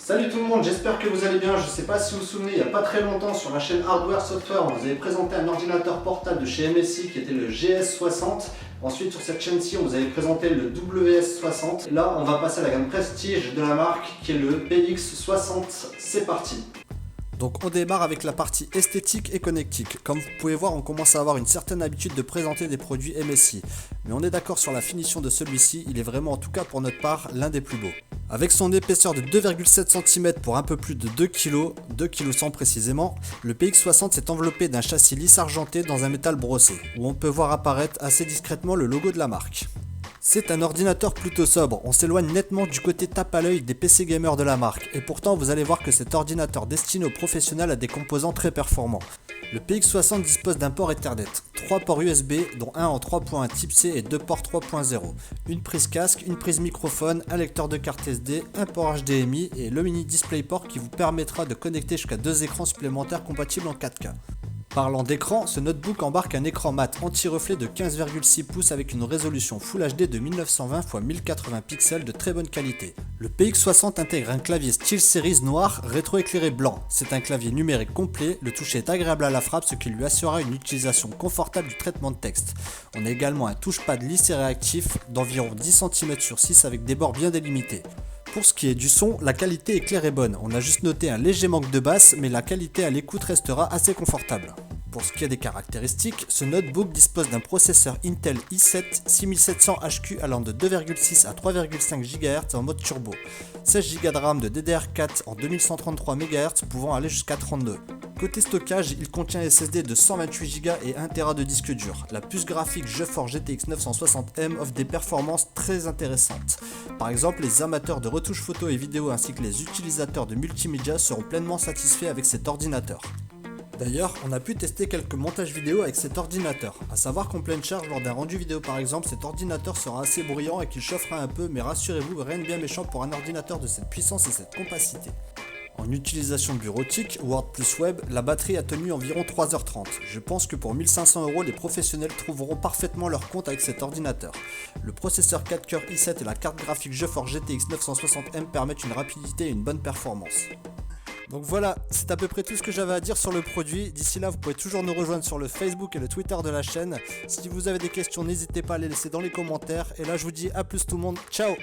Salut tout le monde, j'espère que vous allez bien. Je ne sais pas si vous vous souvenez, il n'y a pas très longtemps sur la chaîne Hardware Software, on vous avait présenté un ordinateur portable de chez MSI qui était le GS60. Ensuite sur cette chaîne-ci, on vous avait présenté le WS60. Et là, on va passer à la gamme Prestige de la marque qui est le PX60. C'est parti. Donc on démarre avec la partie esthétique et connectique. Comme vous pouvez voir, on commence à avoir une certaine habitude de présenter des produits MSI. Mais on est d'accord sur la finition de celui-ci, il est vraiment en tout cas pour notre part l'un des plus beaux. Avec son épaisseur de 2,7 cm pour un peu plus de 2 kg, 2,1 kg précisément, le PX60 s'est enveloppé d'un châssis lisse argenté dans un métal brossé, où on peut voir apparaître assez discrètement le logo de la marque. C'est un ordinateur plutôt sobre, on s'éloigne nettement du côté tape à l'œil des PC gamers de la marque, et pourtant vous allez voir que cet ordinateur destiné aux professionnels a des composants très performants. Le PX60 dispose d'un port Ethernet, 3 ports USB dont un en 3.1 type C et 2 ports 3.0, une prise casque, une prise microphone, un lecteur de carte SD, un port HDMI et le mini DisplayPort qui vous permettra de connecter jusqu'à 2 écrans supplémentaires compatibles en 4K. Parlant d'écran, ce notebook embarque un écran mat anti-reflet de 15,6 pouces avec une résolution Full HD de 1920 x 1080 pixels de très bonne qualité. Le PX60 intègre un clavier SteelSeries noir rétroéclairé blanc. C'est un clavier numérique complet, le toucher est agréable à la frappe ce qui lui assurera une utilisation confortable du traitement de texte. On a également un touchpad lisse et réactif d'environ 10 cm sur 6 avec des bords bien délimités. Pour ce qui est du son, la qualité est claire et bonne. On a juste noté un léger manque de basse, mais la qualité à l'écoute restera assez confortable. Pour ce qui est des caractéristiques, ce notebook dispose d'un processeur Intel i7 6700HQ allant de 2,6 à 3,5 GHz en mode turbo, 16 Go de RAM de DDR4 en 2133 MHz pouvant aller jusqu'à 32. Côté stockage, il contient un SSD de 128 Go et 1 Tera de disque dur. La puce graphique GeForce GTX 960M offre des performances très intéressantes. Par exemple, les amateurs de retouches photo et vidéo ainsi que les utilisateurs de multimédia seront pleinement satisfaits avec cet ordinateur. D'ailleurs, on a pu tester quelques montages vidéo avec cet ordinateur. A savoir qu'en pleine charge, lors d'un rendu vidéo par exemple, cet ordinateur sera assez bruyant et qu'il chauffera un peu, mais rassurez-vous, rien de bien méchant pour un ordinateur de cette puissance et cette capacité. En utilisation bureautique, Word plus Web, la batterie a tenu environ 3h30. Je pense que pour 1500 €, les professionnels trouveront parfaitement leur compte avec cet ordinateur. Le processeur 4 coeurs i7 et la carte graphique GeForce GTX 960M permettent une rapidité et une bonne performance. Donc voilà, c'est à peu près tout ce que j'avais à dire sur le produit. D'ici là, vous pouvez toujours nous rejoindre sur le Facebook et le Twitter de la chaîne. Si vous avez des questions, n'hésitez pas à les laisser dans les commentaires. Et là, je vous dis à plus tout le monde. Ciao!